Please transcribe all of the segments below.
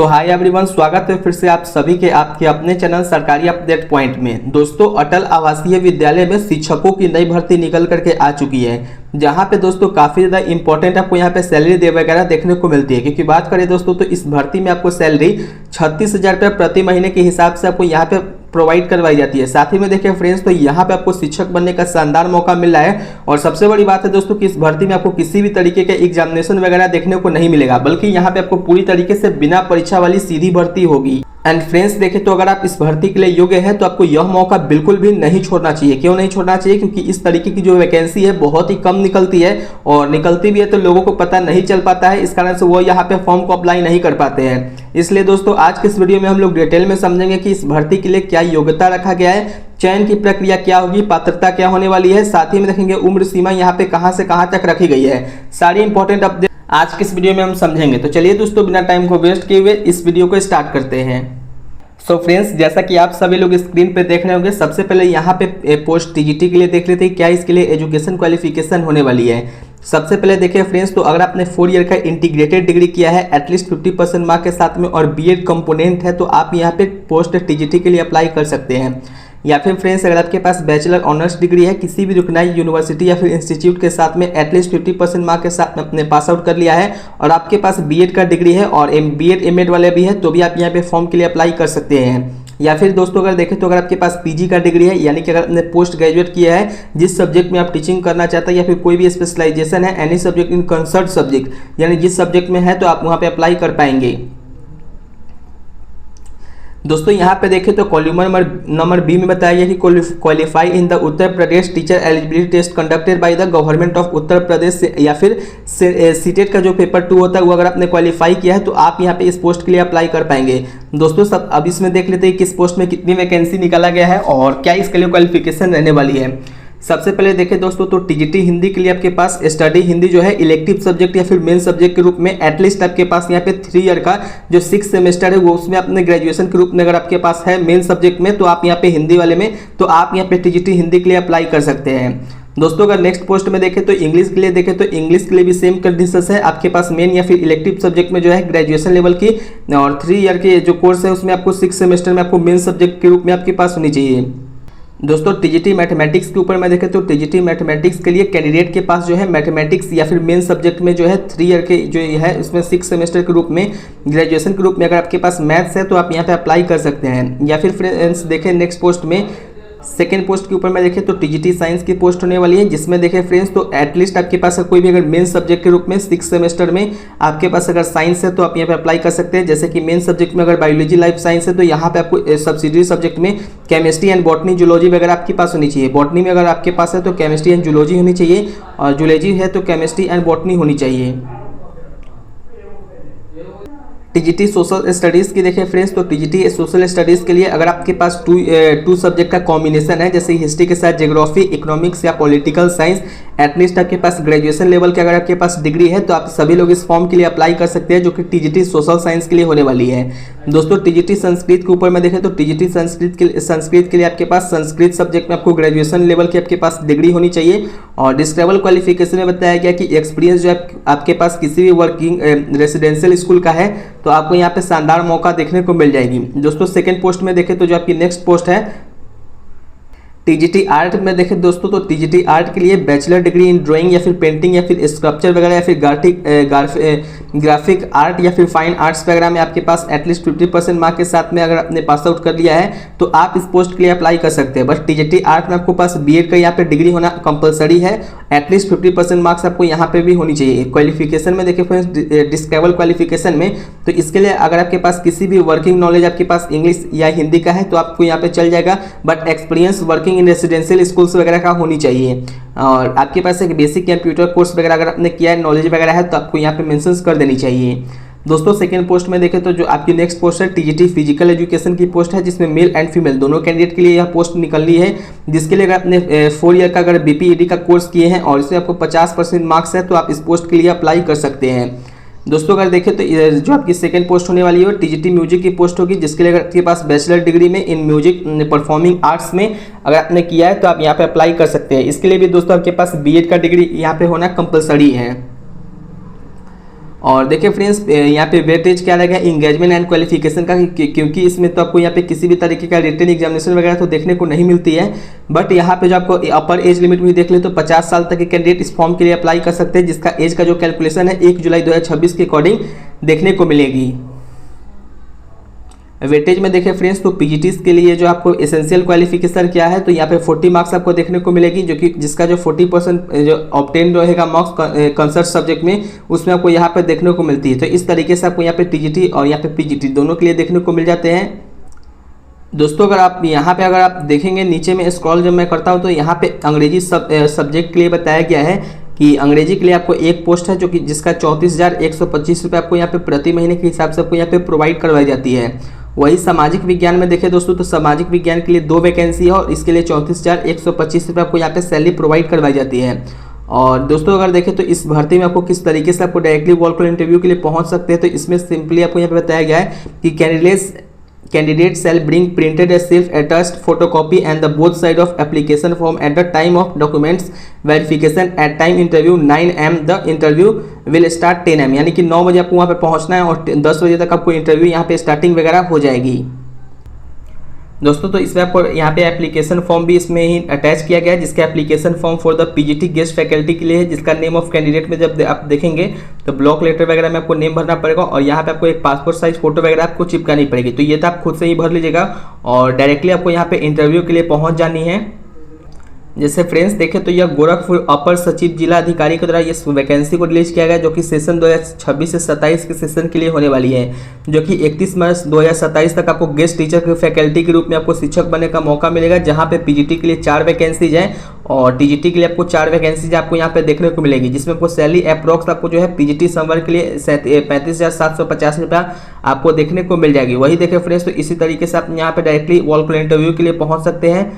Hi everyone, स्वागत है फिर से आप सभी के आपके अपने चैनल सरकारी अपडेट पॉइंट में। दोस्तों, अटल आवासीय विद्यालय में शिक्षकों की नई भर्ती निकल करके आ चुकी है, जहां पे दोस्तों काफ़ी ज़्यादा इंपॉर्टेंट आपको यहां पे सैलरी वगैरह देखने को मिलती है। क्योंकि बात करें दोस्तों तो इस भर्ती में आपको सैलरी 36,000 रुपये प्रति महीने के हिसाब से आपको यहाँ पे प्रोवाइड करवाई जाती है। साथ ही में देखिए फ्रेंड्स, तो यहाँ पे आपको शिक्षक बनने का शानदार मौका मिल रहा है। और सबसे बड़ी बात है दोस्तों कि इस भर्ती में आपको किसी भी तरीके के एग्जामिनेशन वगैरह देखने को नहीं मिलेगा, बल्कि यहाँ पे आपको पूरी तरीके से बिना परीक्षा वाली सीधी भर्ती होगी। एंड फ्रेंड्स देखें तो अगर आप इस भर्ती के लिए योग्य है तो आपको यह मौका बिल्कुल भी नहीं छोड़ना चाहिए। क्यों नहीं छोड़ना चाहिए? क्योंकि इस तरीके की जो वैकेंसी है बहुत ही कम निकलती है, और निकलती भी है तो लोगों को पता नहीं चल पाता है। इस कारण से वो यहाँ पे फॉर्म को अप्लाई नहीं कर पाते हैं। इसलिए दोस्तों आज के इस वीडियो में हम लोग डिटेल में समझेंगे कि इस भर्ती के लिए क्या योग्यता रखा गया है, चयन की प्रक्रिया क्या होगी, पात्रता क्या होने वाली है। साथ ही में देखेंगे उम्र सीमा यहाँ पे कहाँ से कहाँ तक रखी गई है। सारी इंपॉर्टेंट अपडेट आज के इस वीडियो में हम समझेंगे। तो चलिए दोस्तों, बिना टाइम को वेस्ट किए हुए इस वीडियो को स्टार्ट करते हैं। सो फ्रेंड्स, जैसा कि आप सभी लोग स्क्रीन पे देख रहे होंगे, सबसे पहले यहाँ पे पोस्ट टीजीटी के लिए देख लेते हैं क्या इसके लिए एजुकेशन क्वालिफिकेशन होने वाली है। सबसे पहले देखिए फ्रेंड्स, तो अगर आपने 4 ईयर का इंटीग्रेटेड डिग्री किया है एटलीस्ट 50% मार्क के साथ में और बीएड कंपोनेंट है, तो आप यहाँ पे पोस्ट टीजीटी के लिए अप्लाई कर सकते हैं। या फिर फ्रेंड्स, अगर आपके पास बैचलर ऑनर्स डिग्री है किसी भी रिकॉग्नाइज्ड यूनिवर्सिटी या फिर इंस्टीट्यूट के साथ में एटलीस्ट 50% मार्क के साथ में अपने पास आउट कर लिया है, और आपके पास बीएड का डिग्री है और बीएड एमएड वाले भी है, तो भी आप यहाँ पे फॉर्म के लिए अप्लाई कर सकते हैं। या फिर दोस्तों अगर देखें तो अगर आपके पास पीजी का डिग्री है, यानी कि अगर आपने पोस्ट ग्रेजुएट किया है जिस सब्जेक्ट में आप टीचिंग करना चाहते हैं, या फिर कोई भी स्पेशलाइजेशन है any subject in concert subject, यानी जिस सब्जेक्ट में है, तो आप वहाँ पे अप्लाई कर पाएंगे। दोस्तों यहाँ पे देखें तो कॉलम नंबर बी में बताया गया कि qualify in the Uttar Pradesh teacher eligibility test conducted by the government of Uttar Pradesh, या फिर सीटेट का जो पेपर 2 होता है वो अगर आपने क्वालिफाई किया है तो आप यहाँ पे इस पोस्ट के लिए अप्लाई कर पाएंगे। दोस्तों सब अब इसमें देख लेते हैं किस पोस्ट में कितनी वैकेंसी निकाला गया है और क्या इसके लिए क्वालिफिकेशन रहने वाली है। सबसे पहले देखें दोस्तों, तो टीजीटी हिंदी के लिए आपके पास स्टडी हिंदी जो है इलेक्टिव सब्जेक्ट या फिर मेन सब्जेक्ट के रूप में एटलीस्ट आपके पास यहाँ पे 3 ईयर का जो 6 सेमेस्टर है वो उसमें अपने ग्रेजुएशन के रूप में अगर आपके पास है मेन सब्जेक्ट में, तो आप यहाँ पे हिंदी वाले में, तो आप यहाँ पे टीजीटी हिंदी के लिए अप्लाई कर सकते हैं। दोस्तों अगर नेक्स्ट पोस्ट में देखें तो इंग्लिश के लिए देखें तो इंग्लिश के लिए भी सेम कंडीशंस है। आपके पास मेन या फिर इलेक्टिव सब्जेक्ट में जो है ग्रेजुएशन लेवल की और 3 ईयर के जो कोर्स है उसमें आपको 6 सेमेस्टर में आपको मेन सब्जेक्ट के रूप में आपके पास होनी चाहिए। दोस्तों टीजीटी मैथमेटिक्स के ऊपर मैं देखें तो टीजीटी मैथमेटिक्स के लिए कैंडिडेट के पास जो है मैथमेटिक्स या फिर मेन सब्जेक्ट में जो है 3 ईयर के जो है उसमें 6 सेमेस्टर के रूप में ग्रेजुएशन के रूप में अगर आपके पास मैथ्स है तो आप यहाँ पे अप्लाई कर सकते हैं। या फिर फ्रेंड्स देखें नेक्स्ट पोस्ट में सेकेंड पोस्ट के ऊपर मैं देखें तो टीजीटी साइंस की पोस्ट होने वाली है, जिसमें देखें फ्रेंड्स तो एटलीस्ट आपके पास कोई भी अगर मेन सब्जेक्ट के रूप में 6 सेमेस्टर में आपके पास अगर साइंस है तो आप यहाँ पे अप्लाई कर सकते हैं। जैसे कि मेन सब्जेक्ट में अगर बायोलॉजी लाइफ साइंस है तो यहाँ पे आपको सब्सिडरी सब्जेक्ट में केमिस्ट्री एंड बॉटनी जूलॉजी वगैरह आपके पास होनी चाहिए। बॉटनी में अगर आपके पास है तो केमिस्ट्री एंड जूलॉजी होनी चाहिए, और जूलॉजी है तो केमिस्ट्री एंड बॉटनी होनी चाहिए। टीजीटी सोशल स्टडीज़ की देखें फ्रेंड्स, तो टीजीटी सोशल स्टडीज़ के लिए अगर आपके पास टू सब्जेक्ट का कॉम्बिनेशन है, जैसे हिस्ट्री के साथ ज्योग्राफी, इकोनॉमिक्स या पॉलिटिकल साइंस, एटलीस्ट आपके पास ग्रेजुएशन लेवल की अगर आपके पास डिग्री है तो आप सभी लोग इस फॉर्म के लिए अप्लाई कर सकते हैं, जो कि टीजीटी सोशल साइंस के लिए होने वाली है। दोस्तों टीजीटी संस्कृत के ऊपर मैं देखें तो टीजीटी संस्कृत के लिए आपके पास संस्कृत सब्जेक्ट में आपको ग्रेजुएशन लेवल की आपके पास डिग्री होनी चाहिए। और डिस्क्राइबल क्वालिफिकेशन में बताया गया कि एक्सपीरियंस जो आपके पास किसी भी वर्किंग रेसिडेंशियल स्कूल का है तो आपको यहाँ पे शानदार मौका देखने को मिल जाएगी। दोस्तों सेकंड पोस्ट में देखें तो जो आपकी नेक्स्ट पोस्ट है टीजीटी आर्ट में देखें दोस्तों, तो टीजीटी आर्ट के लिए बैचलर डिग्री इन ड्राइंग या फिर पेंटिंग या फिर स्कल्पचर वगैरह या फिर ग्राफिक आर्ट या फिर फाइन आर्ट्स वगैरह में आपके पास एटलीस्ट 50% मार्क के साथ में अगर आपने पास आउट कर लिया है तो आप इस पोस्ट के लिए अप्लाई कर सकते हैं। बस टीजीटी आर्ट में आपको पास बीएड का यहाँ पे डिग्री होना कंपलसरी है, एटलीस्ट 50% मार्क्स आपको यहाँ पे भी होनी चाहिए। क्वालिफिकेशन में देखिए फ्रेंड्स, डिस्क्राइबल क्वालिफिकेशन में तो इसके लिए अगर आपके पास किसी भी वर्किंग नॉलेज आपके पास इंग्लिश या हिंदी का है तो आपको यहाँ पे चल जाएगा, but experience working in residential schools वगैरह का होनी चाहिए। और आपके पास एक बेसिक कंप्यूटर कोर्स वगैरह अगर आपने किया है, नॉलेज वगैरह है, तो आपको यहाँ पे मेंशन कर देनी चाहिए। दोस्तों सेकंड पोस्ट में देखें तो जो आपकी नेक्स्ट पोस्ट है टीजीटी फिजिकल एजुकेशन की पोस्ट है, जिसमें मेल एंड फीमेल दोनों कैंडिडेट के लिए यह पोस्ट निकलनी है, जिसके लिए अगर आपने 4 ईयर का अगर बीपीईडी का कोर्स किए हैं और इसमें आपको 50% मार्क्स है तो आप इस पोस्ट के लिए अप्लाई कर सकते हैं। दोस्तों अगर देखें तो जो आपकी सेकंड पोस्ट होने वाली है टीजीटी म्यूजिक की पोस्ट होगी, जिसके लिए अगर आपके पास बैचलर डिग्री में इन म्यूजिक परफॉर्मिंग आर्ट्स में अगर आपने किया है तो आप यहाँ पे अप्लाई कर सकते हैं। इसके लिए भी दोस्तों आपके पास बीएड का डिग्री यहाँ पे होना कंपलसरी है। और देखिए फ्रेंड्स यहाँ पे वेटेज क्या रहेगा इंगेजमेंट एंड क्वालिफिकेशन का, क्योंकि इसमें तो आपको यहाँ पे किसी भी तरीके का रिटन एग्जामिनेशन वगैरह तो देखने को नहीं मिलती है। बट यहाँ पे जो आपको अपर एज लिमिट भी देख ले तो 50 साल तक के कैंडिडेट इस फॉर्म के लिए अप्लाई कर सकते हैं, जिसका एज का जो कैलकुलेशन है 1 जुलाई 2026 के अकॉर्डिंग देखने को मिलेगी। वेटेज में देखें फ्रेंड्स तो पीजीटीज के लिए जो आपको एसेंशियल क्वालिफिकेशन क्या है, तो यहाँ पे 40 मार्क्स आपको देखने को मिलेगी, जो कि जिसका जो 40% जो ऑब्टेन रहेगा मार्क्स कंसर्ट सब्जेक्ट में, उसमें आपको यहाँ पे देखने को मिलती है। तो इस तरीके से आपको यहाँ पे टीजीटी और यहाँ पे पीजीटी दोनों के लिए देखने को मिल जाते हैं। दोस्तों अगर आप यहाँ पे अगर आप देखेंगे नीचे में स्क्रॉल जब मैं करता हूँ तो यहाँ पे अंग्रेजी सब्जेक्ट के लिए बताया गया है कि अंग्रेजी के लिए आपको एक पोस्ट है, जो कि जिसका 34,125 रुपये आपको यहाँ पे प्रति महीने के हिसाब से आपको यहाँ पे प्रोवाइड करवाई जाती है। वही सामाजिक विज्ञान में देखें दोस्तों तो सामाजिक विज्ञान के लिए 2 वैकेंसी है और इसके लिए 34,125 रुपये आपको यहाँ पे सैलरी प्रोवाइड करवाई जाती है। और दोस्तों अगर देखें तो इस भर्ती में आपको किस तरीके से आपको डायरेक्टली वॉल कॉल इंटरव्यू के लिए पहुँच सकते हैं, तो इसमें सिंपली आपको यहाँ पे बताया गया है कि candidate shall bring printed a self-attached photocopy and the both side of application form at the time of documents verification at time interview 9 am। the interview will start 10 am, यानी कि 9 बजे आपको वहाँ पे पहुँचना है और 10 बजे तक आपको इंटरव्यू यहाँ पे स्टार्टिंग वगैरह हो जाएगी। दोस्तों तो इसमें आपको यहाँ पे एप्लीकेशन फॉर्म भी इसमें ही अटैच किया गया है, जिसका application form for the PGT guest faculty के लिए है, जिसका नेम ऑफ कैंडिडेट में जब आप देखेंगे तो ब्लॉक लेटर वगैरह में आपको नेम भरना पड़ेगा और यहाँ पे आपको एक पासपोर्ट साइज फोटो वगैरह आपको चिपकानी पड़ेगी। तो ये तो आप खुद से ही भर लीजिएगा और डायरेक्टली आपको यहाँ पे इंटरव्यू के लिए पहुँच जानी है। जैसे फ्रेंड्स देखें तो यह गोरखपुर अपर सचिव जिला अधिकारी के द्वारा इस वैकेंसी को रिलीज किया गया, जो कि सेशन 2026 से 27 के सेशन के लिए होने वाली है, जो कि 31 मार्च 2027 तक आपको गेस्ट टीचर के फैकल्टी के रूप में आपको शिक्षक बनने का मौका मिलेगा, जहां पे पीजीटी के लिए 4 वैकेंसीज हैं और टीजीटी के लिए आपको 4 वैकेंसीज आपको यहाँ पे देखने को मिलेगी, जिसमें आपको सैलरी अप्रॉक्स आपको जो है पीजीटी समवर्ग के लिए 35,750 रुपया आपको देखने को मिल जाएगी। वही देखें फ्रेंड्स तो इसी तरीके से आप यहाँ पे डायरेक्टली वॉल कॉल इंटरव्यू के लिए पहुँच सकते हैं।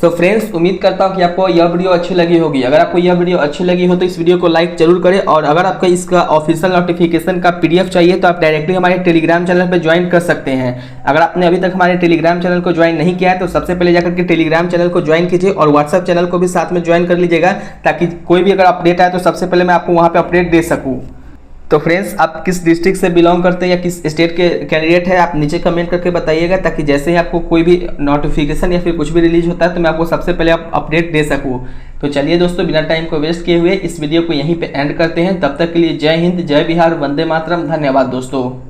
तो फ्रेंड्स उम्मीद करता हूँ कि आपको यह वीडियो अच्छी लगी होगी। अगर आपको यह वीडियो अच्छी लगी हो तो इस वीडियो को लाइक जरूर करें और अगर आपको इसका ऑफिशियल नोटिफिकेशन का पीडीएफ चाहिए तो आप डायरेक्टली हमारे टेलीग्राम चैनल पर ज्वाइन कर सकते हैं। अगर आपने अभी तक हमारे टेलीग्राम चैनल को ज्वाइन नहीं किया है तो सबसे पहले जाकर के टेलीग्राम चैनल को ज्वाइन कीजिए और व्हाट्सएप चैनल को भी साथ में ज्वाइन कर लीजिएगा, ताकि कोई भी अगर अपडेट आए तो सबसे पहले मैं आपको वहाँ पर अपडेट दे सकूँ। तो फ्रेंड्स आप किस डिस्ट्रिक्ट से बिलोंग करते हैं या किस स्टेट के कैंडिडेट है, आप नीचे कमेंट करके बताइएगा, ताकि जैसे ही आपको कोई भी नोटिफिकेशन या फिर कुछ भी रिलीज होता है तो मैं आपको सबसे पहले अपडेट दे सकूं। तो चलिए दोस्तों बिना टाइम को वेस्ट किए हुए इस वीडियो को यहीं पे एंड करते हैं। तब तक के लिए जय हिंद, जय बिहार, वंदे मातरम। धन्यवाद दोस्तों।